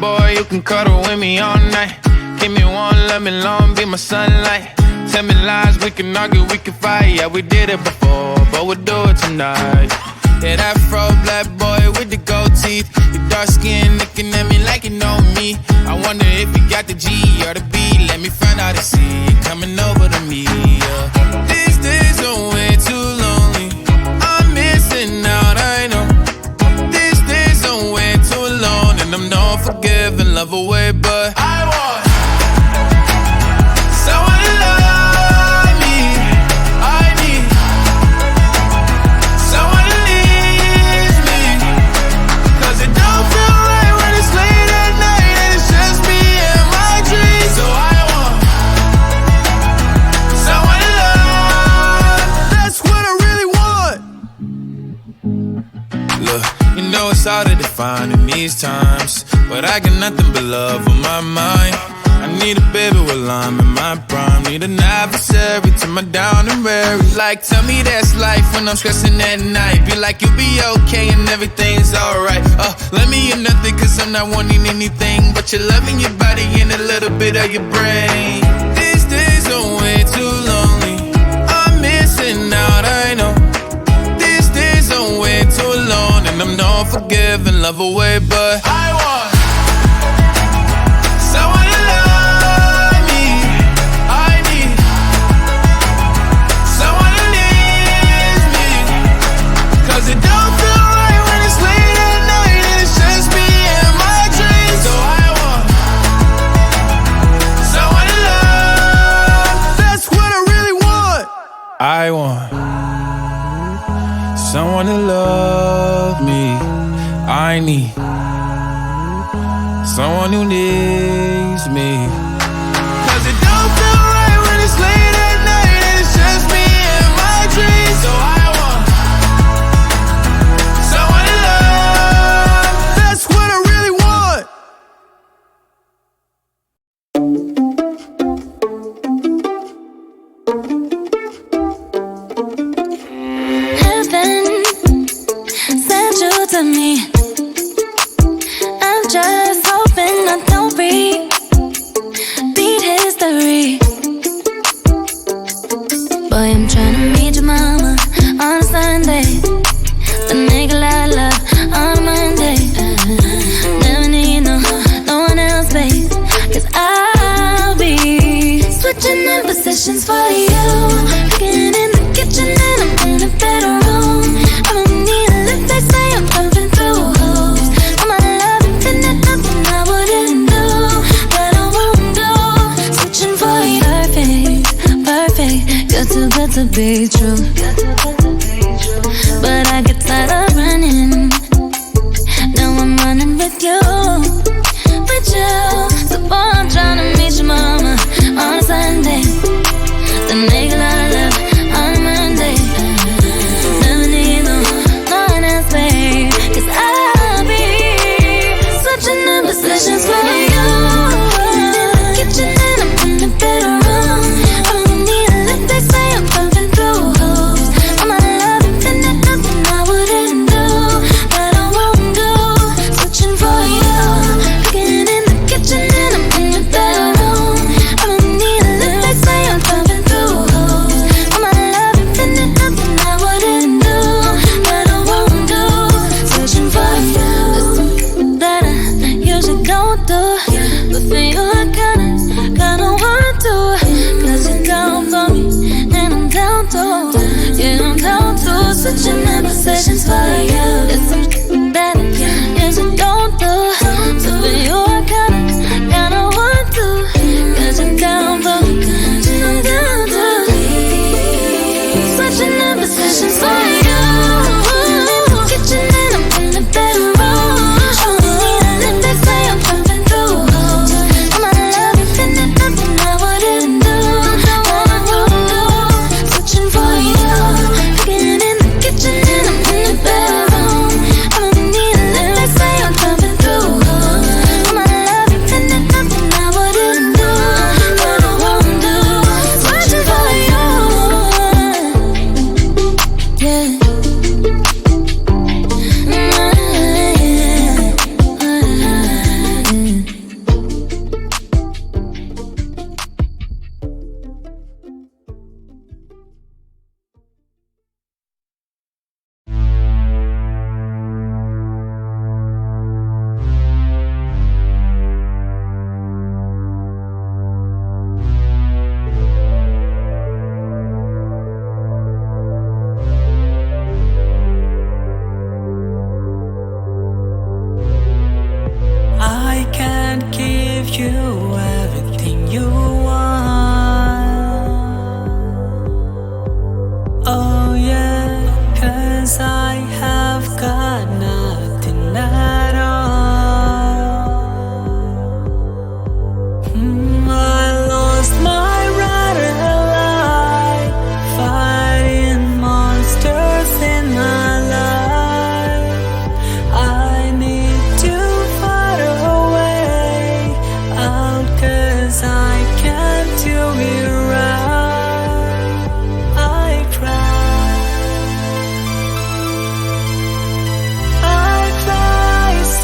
boy, you can cuddle with me all night. Give me one, let me long, be my sunlight. Tell me lies, we can argue, we can fight. Yeah, we did it before, but we'll do it tonight. Yeah, that fro black boy with the gold teeth. Your dark skin looking at me like you know me. I wonder if you got the G or the B. Let me find out and see you coming over to me. Yeah. These days are way too lonely. I'm missing out, I know. These days are way too long, and I'm not forgiving, love away, but I want someone to love me. I need someone to leave me, 'cause it don't feel right when it's late at night and it's just me and my dreams. So I want someone to love. That's what I really want. Look, you know it's hard to define in these times, but I got nothing but love on my mind. I need a baby while I'm in my prime. Need an adversary to my down and weary. Like, tell me that's life when I'm stressing at night. Be like, you'll be okay and everything's alright. Let me in nothing, 'cause I'm not wanting anything but your love in your body and a little bit of your brain. These days are way too lonely. I'm missing out, I know. These days are way too long, and I'm not forgiving, love away, but I want someone to love me. I need someone to leave me, 'cause it don't feel right when it's late at night and it's just me and my dreams. So I want someone to love. That's what I really want. I want someone to love me. I need someone who needs me, 'cause it don't feel right when it's late at night and it's just me and my dreams. So I want someone to love. That's what I really want. Heaven sent you to me. I'm just hoping I don't repeat history. Boy, I'm trying to meet your mama on a Sunday. The nigga I love on a Monday. Never need no one else, babe, 'cause I'll be switching in positions for you. Cooking in the kitchen and I'm in the bedroom. I don't need a lift, they say I'm pumping through holes. All my love infinite, nothing I wouldn't do, that I won't do. Switching for you, perfect, good to be true. But I get tired of running. Now I'm running with you. So boy, I'm trying to meet your mama on a Sunday. The nigga I love on a Monday. Never need no one else, babe, 'cause I'll be switching the positions for you. In the kitchen and I'm in the bedroom. I don't need a lift, they say I'm pumping through holes. All my love infinite, nothing I wouldn't do, that I won't do. Switching for you. Cooking in the kitchen and I'm in the bedroom. I don't need a lift, they say I'm pumping through holes. All my love infinite, nothing I wouldn't do, that I won't do. Switching for you. That I usually don't do, but for you I kinda want to, 'cause you're down for me and I'm down to, yeah, I'm down to. Switching in positions for you. It's something that I usually don't do, so for you I kinda want to, 'cause you're down for me and I'm down to. Switching in positions for you. Kitchen and I'm in the bedroom. I don't need a lift, they say I'm pumping through holes. All my love infinite, nothing I wouldn't do, that I won't do. Switching for you. Cooking in the kitchen and I'm in the bedroom. I don't need a lift, they say I'm pumping through holes. All my love infinite, nothing I wouldn't do, that I won't do. Switching for you. Yeah. 'cause I have got nothing at all. I lost my right life, fighting monsters in my life. I need to find a way out, 'cause I can't do it right. I cry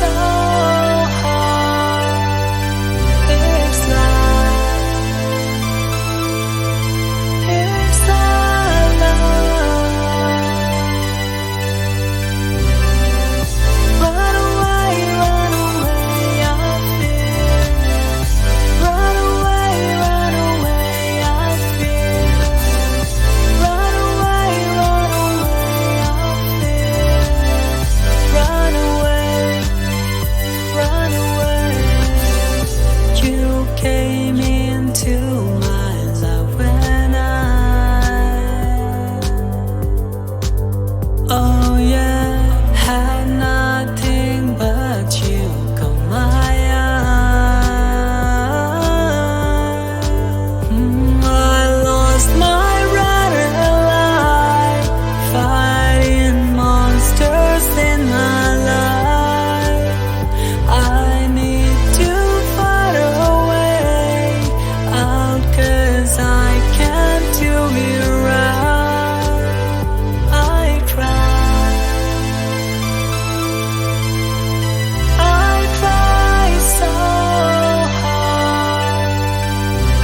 so hard. It's like it's all love. Run away, I feel. Run away, I feel. Run away, I feel. Run away, run away. You came into my life when oh yeah, had nothing but you caught my eye. I lost my right life, fighting monsters in my life. I need to find a way out, 'cause I can't do it right. I cry so hard.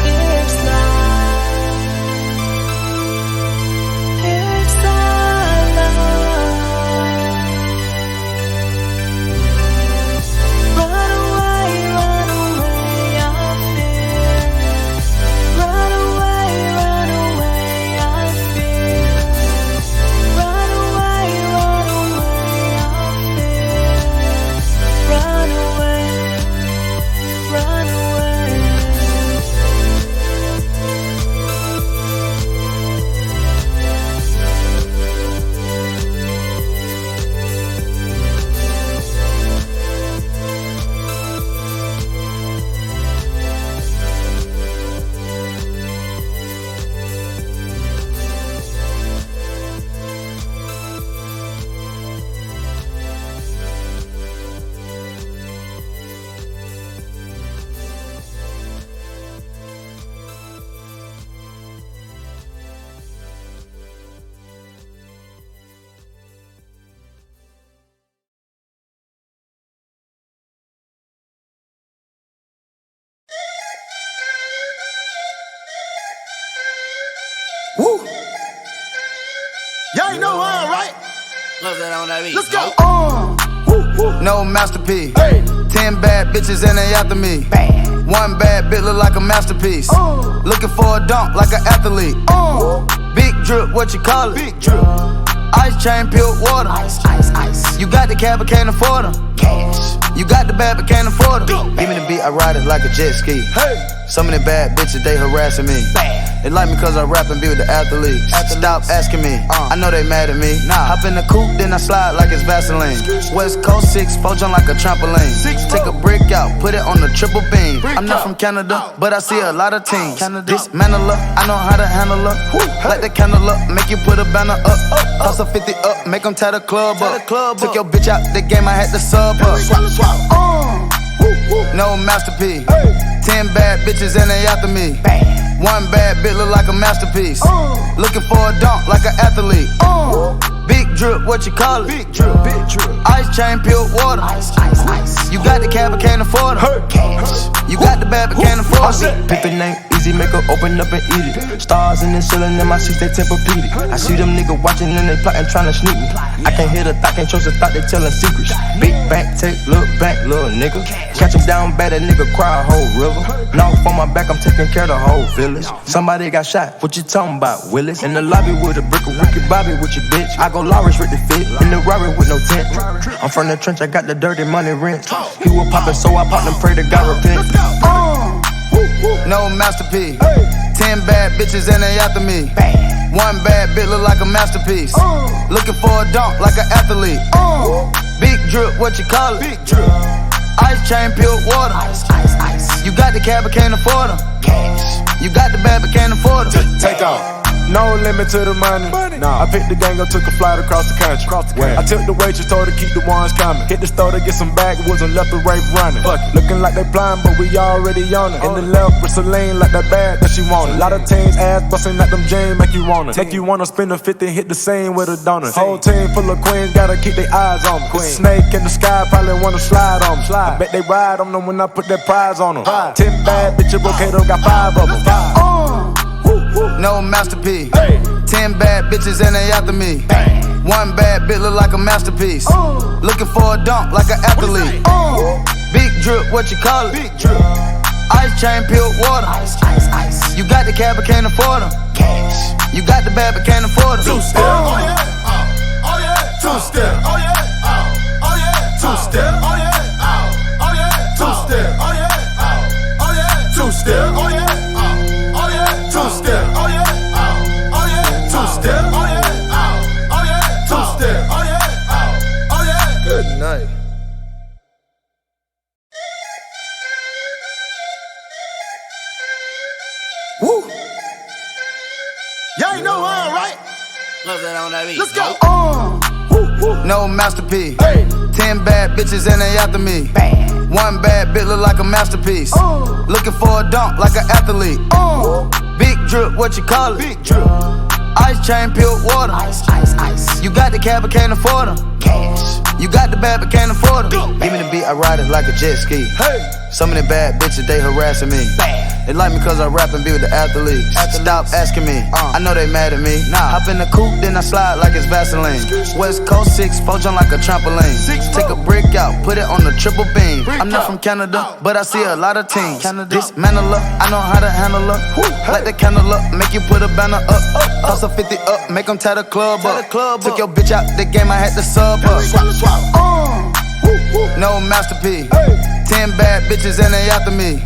It's like it's all love. Run away, I feel. Run away, I feel. Run away, I feel. Run away, run away. Woo! Y'all ain't know why, right? Let's go. No masterpiece. Hey. 10 bad bitches and they after me. One bad bitch look like a masterpiece. Looking for a dunk like an athlete. Big drip, what you call it? Big drip. Ice chain, pure water. Ice. You got the cab but can't afford them. Cash. You got the bad but can't afford them. Give me the beat, I ride it like a jet ski. Hey. Some of the bad bitches, they harassing me. They like me cause I rap and be with the athletes. Stop asking me, I know they mad at me. Hop in the coupe, then I slide like it's Vaseline. West Coast 6'4", jump like a trampoline. Take a brick out, put it on the triple beam. I'm not from Canada, but I see a lot of teams. Dismantle her, I know how to handle her. Light the candle up, make you put a banner up. Toss a 50 up, make them tie the club up. Took your bitch out the game, I had to sub her. No masterpiece. 10 bad bitches and they after me. One bad bitch look like a masterpiece. Looking for a dunk like an athlete. Big drip, what you call it? Big drip. Ice chain, pure water. Ice. You got the cab but can't afford it. Cash. You got the bad but can't afford it. Pippin ain't easy, make her open up and eat it. Stars in the ceiling in my seats, they Tempur-Pedic. I see them niggas watching and they plotting, trying to sneak me. I can't hear the thought, can't trust the thought, they telling secrets. Big back, take, look back, little nigga. Catch him down bad, that nigga cry a whole river. Knock on my back, I'm taking care of the whole village. Somebody got shot, what you talking about, Willis? In the lobby with a brick of Ricky Bobby with your bitch. I go Lawrence with the fit, in the Rari with no tent. I'm from the trench, I got the dirty money rent. He was poppin', so I popped and pray to God repent. No masterpiece. 10 bad bitches and they after me. One bad bitch look like a masterpiece. Looking for a dunk like an athlete. Big drip, what you call it? Big drip. Ice chain, pure water. Ice. You got the cab, but can't afford them. Cash. You got the bad, but can't afford them. Take off. No limit to the money. Nah. I picked the gang up, took a flight across the country. I took the waitress, told her keep the ones coming. Hit the store to get some backwoods and left the rape running. Looking like they blind, but we already on it. In the left with Celine, like that bag that she wanted. Lot of teams ass busting at them jeans, make you wanna. Make you wanna spend a 50, hit the scene with a donut. Whole team full of queens, gotta keep their eyes on me. Snake in the sky, probably wanna slide on me. I bet they ride on them when I put that prize on them. 10 bad bitches, Brocato got 5 of them. No masterpiece. 10 bad bitches and they after me. One bad bitch look like a masterpiece. Looking for a dunk like an athlete. Big drip, what you call it? Big drip. Ice chain, pure water. Ice. You got the cab, but can't afford them. Cash. You got the bad, but can't afford them. 2-step. Oh yeah. Oh yeah. 2-step. Oh yeah. Oh yeah. 2-step. Oh yeah. Oh yeah. 2-step. Oh yeah. Oh yeah. 2-step. Oh yeah. 2-step, oh yeah, oh yeah, 2-step, oh yeah, oh yeah, 2-step, oh yeah, oh yeah. Good night. Woo! Y'all ain't know why, right? Love that on that beat. Let's go. No masterpiece. 10 bad bitches and they after me. One bad bitch look like a masterpiece. Looking for a dunk like an athlete. Big drip, what you call it? Big drip. Ice chain, pure water. Ice. You got the cab, but can't afford them. Cash. You got the bad, but can't afford them. Give me the beat, I ride it like a jet ski. Some of the bad bitches, they harassing me. They like me cause I rap and be with the athletes. Stop asking me, I know they mad at me. Hop in the coupe, then I slide like it's Vaseline. West Coast 6, four jump like a trampoline. Take a brick out, put it on the triple beam. I'm not from Canada, but I see a lot of teams. Dismantle her, I know how to handle her. Light the candle up, make you put a banner up. Toss a 50 up, make them tie the club up. Took your bitch out the game, I had to sub up. No masterpiece. 10 bad bitches and they after me.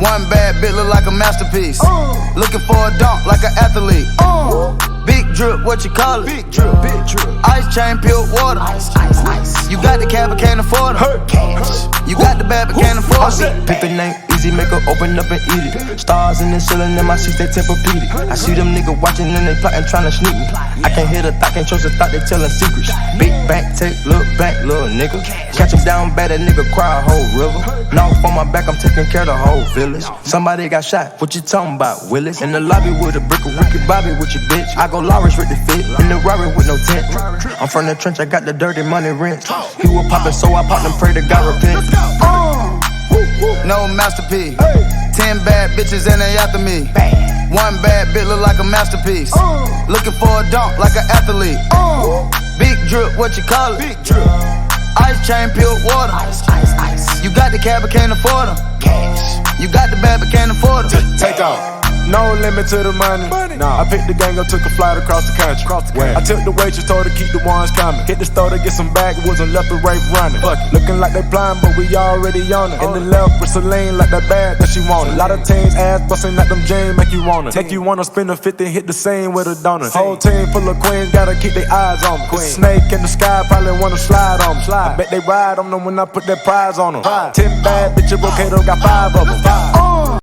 One bad bitch look like a masterpiece. Looking for a dunk like an athlete. Big drip, what you call it? Big drip. Ice chain, pure water. Ice. You got the cab, but can't afford them. Cash. You got the bad, but can't afford it. Pick the name easy, make her open up and eat it. Stars in the ceiling in my seats, they Tempur-Pedic. I see them niggas watching and they plotting, trying to sneak me. I can't hear the thought, can't trust the thought, they telling secrets. Big bank, take, look back, little nigga. Catch him down bad, that nigga cry a whole river. Now on my back, I'm taking care of the whole village. Somebody got shot, what you talking about, Willis? In the lobby with a brick of Ricky Bobby with your bitch. I go Lawrence with the fit, in the Rari with no tent. I'm from the trench, I got the dirty money rent. He was poppin', so I popped and pray to God repent. No masterpiece. 10 bad bitches and they after me. One bad bitch look like a masterpiece. Looking for a dunk like an athlete. Big drip, what you call it? Big drip. Ice chain, pure water. Ice. You got the cab, but can't afford them. Cash. You got the bad, but can't afford them. Take off. No limit to the money. Nah. I picked the gang up, took a flight across the country. I took the waitress, told her keep the ones coming. Hit the store to get some backwoods and left the rape running. Looking like they blind, but we already on it. In the left with Celine, like that bag that she wanted. Lot of teams ass busting at them jeans, make you wanna. Make you wanna spend a 50, hit the scene with a donut. Whole team full of queens, gotta keep their eyes on me. Snake in the sky, probably wanna slide on me. I bet they ride on them when I put that prize on them. 10 bad bitches, Brocato got 5 of them.